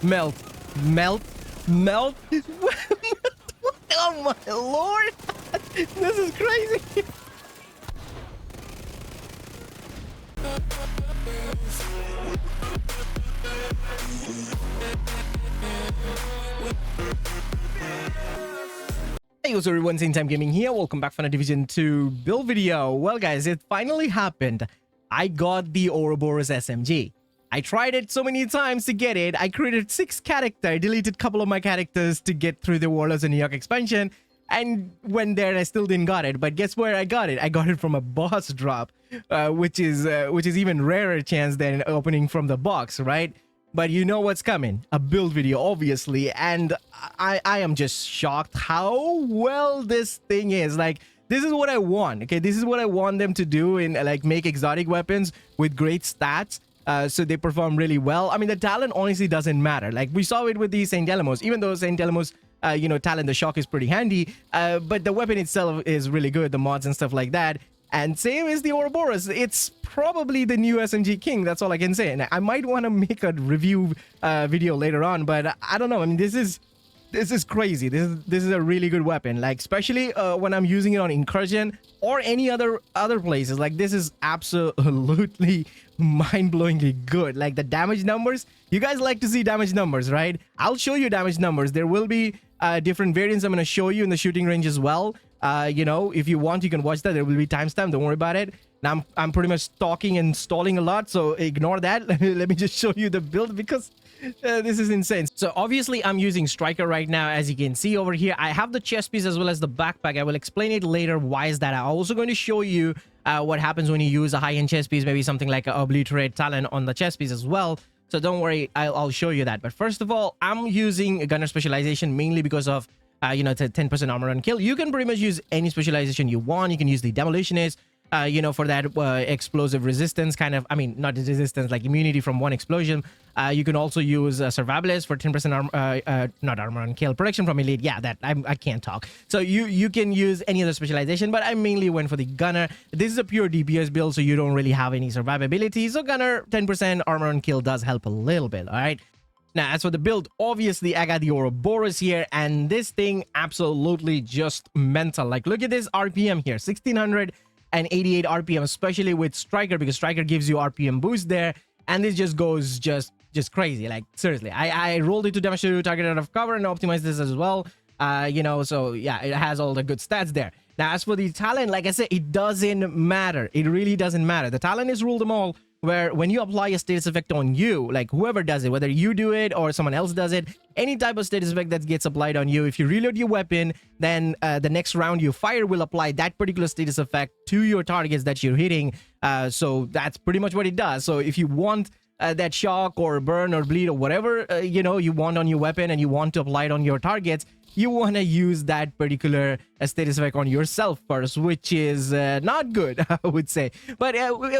Melt. Melt. Melt. Oh my lord. This is crazy. Hey, what's up everyone, Same Time Gaming here. Welcome back for a Division 2 build video. Well guys, it finally happened. I got the Ouroboros SMG. I tried it so many times to get it. I created 6 characters, deleted a couple of my characters to get through the Warlords of New York expansion, and went there and I still didn't got it. But guess where I got it? I got it from a boss drop, which is even rarer chance than opening from the box, right? But you know what's coming, a build video obviously, and I am just shocked how well this thing is. Like, this is what I want, okay? This is what I want them to do in like make exotic weapons with great stats, so they perform really well. I mean, the talent honestly doesn't matter. Like, we saw it with the St. Elmo's, even though St. Elmo's talent, the shock is pretty handy, but the weapon itself is really good, the mods and stuff like that. And same as the Ouroboros, it's probably the new SMG king. That's all I can say. And I might want to make a review video later on, but I don't know. I mean, this is crazy. This is a really good weapon. Like, especially when I'm using it on Incursion or any other places. Like, this is absolutely mind-blowingly good. Like, the damage numbers. You guys like to see damage numbers, right? I'll show you damage numbers. There will be different variants I'm going to show you in the shooting range as well. If you want, you can watch that. There will be timestamp. Don't worry about it. Now, I'm pretty much talking and stalling a lot, so ignore that. Let me just show you the build because this is insane. So obviously, I'm using Striker right now, as you can see over here. I have the chest piece as well as the backpack. I will explain it later. Why is that? I'm also going to show you what happens when you use a high-end chest piece, maybe something like an Obliterate talent on the chest piece as well. So don't worry, I'll show you that. But first of all, I'm using a gunner specialization mainly because of it's a 10% armor on kill. You can pretty much use any specialization you want. You can use the demolitionist, for that explosive resistance kind of, I mean, not resistance, like immunity from one explosion. You can also use survivalist for 10% armor, not armor on kill, protection from elite. Yeah, that I can't talk. So you can use any other specialization, but I mainly went for the gunner. This is a pure DPS build, so you don't really have any survivability. So gunner, 10% armor on kill does help a little bit, all right? Now, as for the build, obviously, I got the Ouroboros here, and this thing absolutely just mental. Like, look at this RPM here, 1688 RPM, especially with Striker, because Striker gives you RPM boost there, and this just goes just crazy. Like, seriously, I rolled it to damage to target out of cover and optimized this as well. So yeah, it has all the good stats there. Now, as for the talent, like I said, it doesn't matter. It really doesn't matter. The talent is rule them all, where when you apply a status effect on you, like whoever does it, whether you do it or someone else does it, any type of status effect that gets applied on you, if you reload your weapon, then the next round you fire will apply that particular status effect to your targets that you're hitting. So that's pretty much what it does. So if you want that shock or burn or bleed or whatever, you want on your weapon and you want to apply it on your targets, you want to use that particular status effect on yourself first, which is not good, I would say. But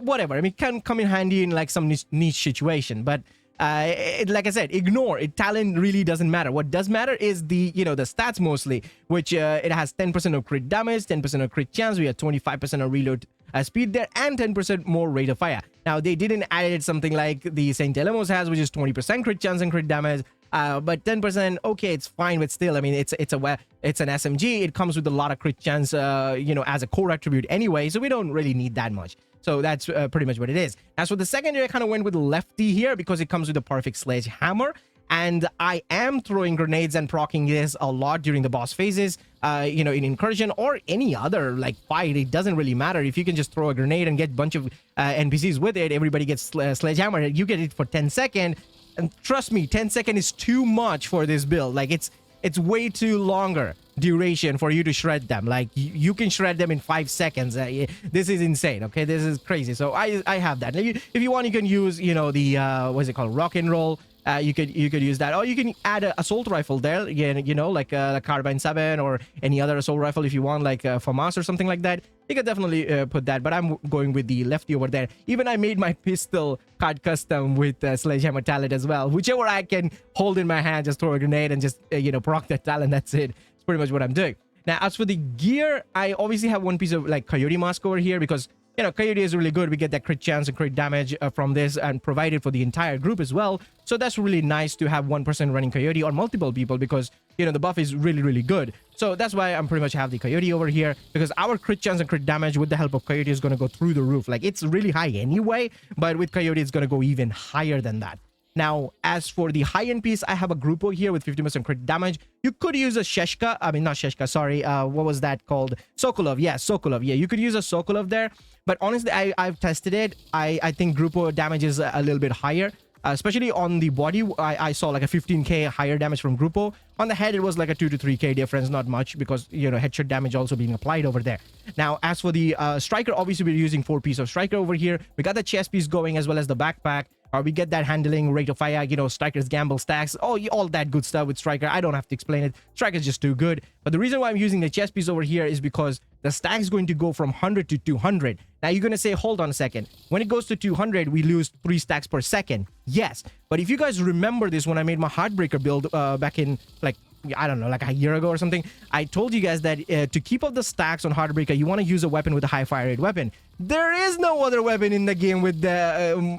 whatever. I mean, it can come in handy in like some niche situation. But like I said, ignore it. Talent really doesn't matter. What does matter is the stats mostly, which it has 10% of crit damage, 10% of crit chance. We have 25% of reload speed there, and 10% more rate of fire. Now, they didn't add something like the St. Elmo's has, which is 20% crit chance and crit damage. But 10%, okay, it's fine, but still, I mean, it's an SMG. It comes with a lot of crit chance, as a core attribute anyway, so we don't really need that much. So that's pretty much what it is. As for the secondary, I kind of went with Lefty here because it comes with a perfect sledgehammer. And I am throwing grenades and proccing this a lot during the boss phases, in Incursion or any other like fight. It doesn't really matter. If you can just throw a grenade and get a bunch of NPCs with it, everybody gets sledgehammer. You get it for 10 seconds. And trust me, 10 seconds is too much for this build. Like, it's way too longer duration for you to shred them. Like, you can shred them in 5 seconds. This is insane, okay? This is crazy. So I have that. If you want, you can use, the, what's it called? Rock and roll. You could use that, or you can add an assault rifle there again, like a carbine 7 or any other assault rifle if you want, like FAMAS or something like that. You could definitely put that, but I'm going with the Lefty over there. Even I made my pistol card custom with sledgehammer talent as well. Whichever I can hold in my hand, just throw a grenade and just proc that talent. That's it. It's pretty much what I'm doing. Now, as for the gear, I obviously have one piece of like coyote mask over here because you know, Coyote is really good. We get that crit chance and crit damage from this, and provided for the entire group as well. So that's really nice to have one person running Coyote or multiple people, because, you know, the buff is really, really good. So that's why I'm pretty much have the Coyote over here, because our crit chance and crit damage with the help of Coyote is going to go through the roof. Like, it's really high anyway, but with Coyote, it's going to go even higher than that. Now, as for the high-end piece, I have a Grupo here with 50% crit damage. You could use a Sheshka. I mean, not Sheshka, sorry. What was that called? Sokolov. Yeah, Sokolov. Yeah, you could use a Sokolov there. But honestly, I've tested it. I think Grupo damage is a little bit higher. Especially on the body, I saw like a 15k higher damage from Grupo. On the head, it was like a 2 to 3k difference, not much, because, you know, headshot damage also being applied over there. Now, as for the striker, obviously we're using 4 pieces of striker over here. We got the chest piece going as well as the backpack. We get that handling, rate of fire, you know, striker's gamble stacks, all that good stuff with striker. I don't have to explain it. Striker's just too good. But the reason why I'm using the chest piece over here is because the stack is going to go from 100 to 200. Now you're going to say, hold on a second. When it goes to 200, we lose 3 stacks per second. Yes. But if you guys remember this, when I made my Heartbreaker build back in, like, I don't know, like a year ago or something, I told you guys that to keep up the stacks on Heartbreaker, you want to use a weapon with a high fire rate weapon. There is no other weapon in the game with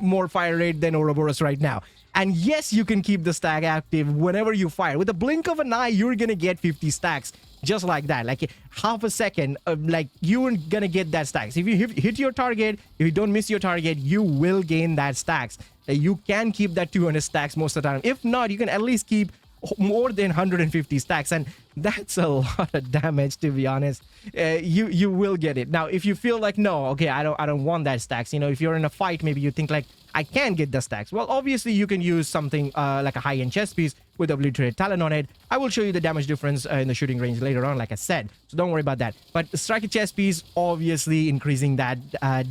more fire rate than Ouroboros right now. And yes, you can keep the stack active whenever you fire. With a blink of an eye, you're going to get 50 stacks just like that. Like half a second, like you're going to get that stacks. If you hit your target, if you don't miss your target, you will gain that stacks. You can keep that 200 stacks most of the time. If not, you can at least keep more than 150 stacks, and that's a lot of damage, to be honest. You will get it. Now, if you feel like, no, okay, I don't want that stacks, you know, if you're in a fight, maybe you think like, I can get the stacks. Well, obviously you can use something like a high-end chest piece with Obliterate Talon on it. I will show you the damage difference in the shooting range later on, like I said, so don't worry about that. But the striker chest piece, obviously increasing that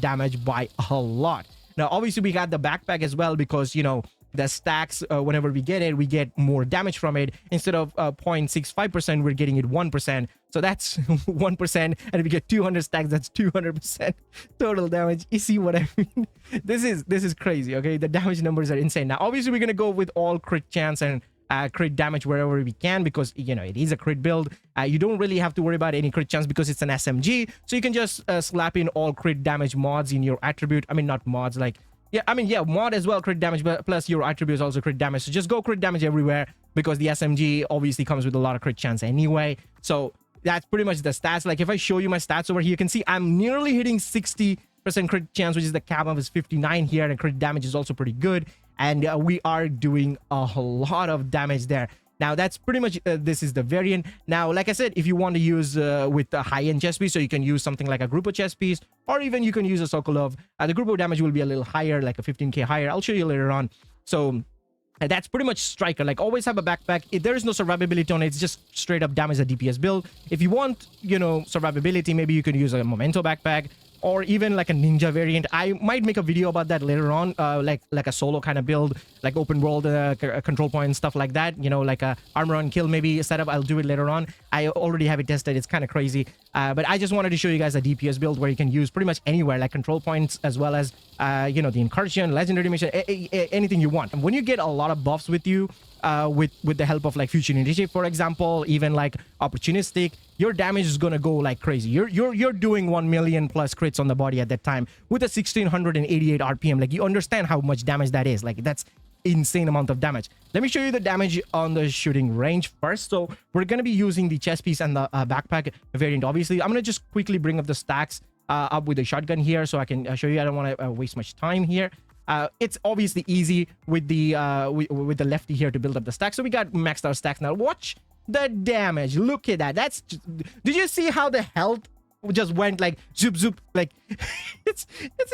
damage by a lot. Now, obviously we got the backpack as well, because, you know, the stacks, whenever we get it, we get more damage from it. Instead of 0.65%, we're getting it 1%. So that's 1%. And if we get 200 stacks, that's 200% total damage. You see what I mean? This is crazy, okay? The damage numbers are insane. Now, obviously, we're going to go with all crit chance and crit damage wherever we can, because, you know, it is a crit build. You don't really have to worry about any crit chance because it's an SMG. So you can just slap in all crit damage mods in your attribute. I mean, not mods, like... Yeah, I mean, yeah, mod as well, crit damage, but plus your attributes also crit damage. So just go crit damage everywhere, because the SMG obviously comes with a lot of crit chance anyway. So that's pretty much the stats. Like, if I show you my stats over here, you can see I'm nearly hitting 60% crit chance, which is the cap of is 59 here, and crit damage is also pretty good. And we are doing a lot of damage there. Now, that's pretty much, this is the variant. Now, like I said, if you want to use with a high-end chest piece, so you can use something like a Grupo chest piece, or even you can use a Sokolov. The Grupo damage will be a little higher, like a 15k higher. I'll show you later on. So that's pretty much striker. Like, always have a backpack. If there is no survivability on it, it's just straight up damage a DPS build. If you want, you know, survivability, maybe you can use a Memento backpack, or even like a ninja variant. I might make a video about that later on, like a solo kind of build, like open world control point, stuff like that, you know, like a armor on kill maybe setup. I'll do it later on. I already have it tested. It's kind of crazy, but I just wanted to show you guys a DPS build where you can use pretty much anywhere, like control points, as well as you know, the Incursion, legendary mission, anything you want. And when you get a lot of buffs with you, with the help of like future initiative, for example, even like opportunistic, your damage is gonna go like crazy. You're doing 1 million plus crits on the body at that time with a 1688 RPM. Like, you understand how much damage that is. Like, that's insane amount of damage. Let me show you the damage on the shooting range first. So we're gonna be using the chest piece and the backpack variant. Obviously, I'm gonna just quickly bring up the stacks up with the shotgun here, so I can show you. I don't want to waste much time here. It's obviously easy with the Lefty here to build up the stack. So we got maxed out stacks now. Watch the damage. Look at that. That's just, did you see how the health just went like zoop zoop? Like, it's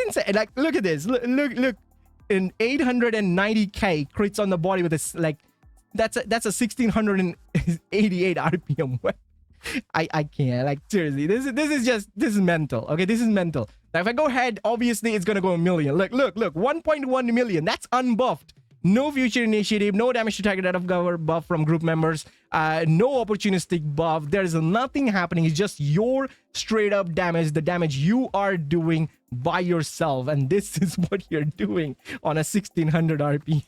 insane. Like, look at this. Look. In 890k crits on the body with this, like, that's a 1688 RPM weapon. I can't, like, seriously, this is mental. Okay, this is mental. Now if I go ahead, obviously it's gonna go a million. Look, 1.1 million. That's unbuffed. No future initiative, no damage to target out of cover buff from group members, no opportunistic buff. There's nothing happening. It's just your straight up damage, the damage you are doing by yourself, and this is what you're doing on a 1600 RP.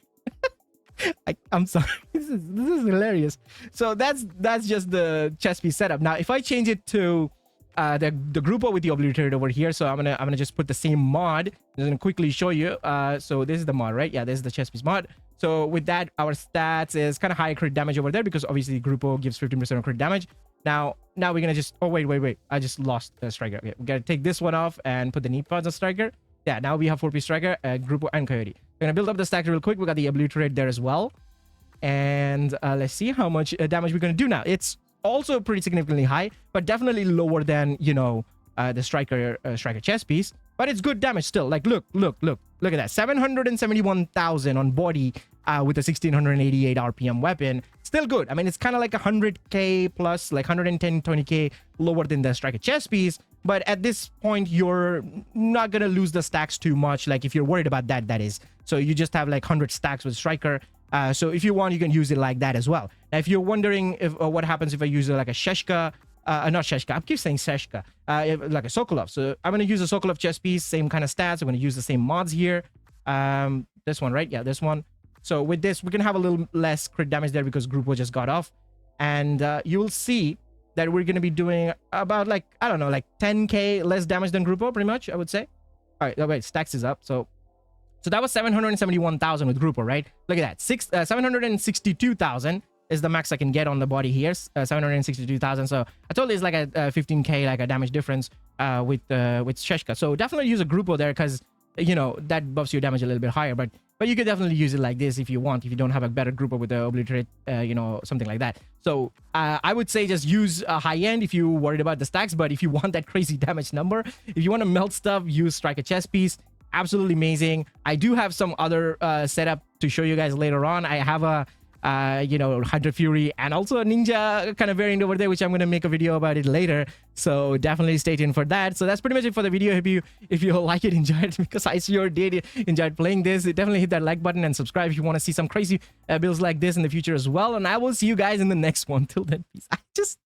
I'm sorry, this is hilarious. So that's just the chest piece setup. Now if I change it to the Grupo with the obliterated over here. So I'm gonna just put the same mod. I'm gonna quickly show you. So this is the mod, right? Yeah, this is the chest piece mod. So with that, our stats is kind of high crit damage over there because obviously Grupo gives 15% of crit damage. Now we're gonna just, oh wait, I just lost the striker. Okay, we gotta take this one off and put the knee pads on striker. Yeah, now we have 4-piece striker, Grupo and Coyote. We're gonna build up the stack real quick. We got the obliterate there as well. And let's see how much damage we're gonna do now. It's also pretty significantly high, but definitely lower than, you know, the striker chest piece. But it's good damage still. Like, look at that. 771,000 on body with a 1688 RPM weapon. Still good. I mean, it's kind of like 100k plus, like 110, 20k lower than the striker chest piece. But at this point, you're not going to lose the stacks too much. Like, if you're worried about that, that is. So you just have like 100 stacks with striker. So if you want, you can use it like that as well. Now, if you're wondering if what happens if I use like a Sheshka, not Sheshka, I keep saying Sheshka, like a Sokolov. So I'm going to use a Sokolov chest piece, same kind of stats. I'm going to use the same mods here. This one, right? Yeah, this one. So with this, we can have a little less crit damage there because Grupo just got off. And you'll see that we're going to be doing about like, I don't know, like 10k less damage than Grupo, pretty much, I would say. All right, wait, stacks is up. So that was 771,000 with Grupo, right? Look at that. 762,000 is the max I can get on the body here. 762,000. So I told you it's like a 15k like a damage difference with Sheshka. So definitely use a Grupo there because, you know, that buffs your damage a little bit higher. But you could definitely use it like this if you want, if you don't have a better Grupo with the obliterate, you know, something like that. So I would say just use a high end if you're worried about the stacks. But if you want that crazy damage number, if you want to melt stuff, use Striker chest piece. Absolutely amazing. I do have some other setup to show you guys later on. I have a you know, Hunter Fury and also a Ninja kind of variant over there, which I'm going to make a video about it later. So definitely stay tuned for that. So that's pretty much it for the video. If you like it, enjoy it, because I sure did enjoyed playing this. Definitely hit that like button and subscribe if you want to see some crazy builds like this in the future as well. And I will see you guys in the next one. Till then, peace.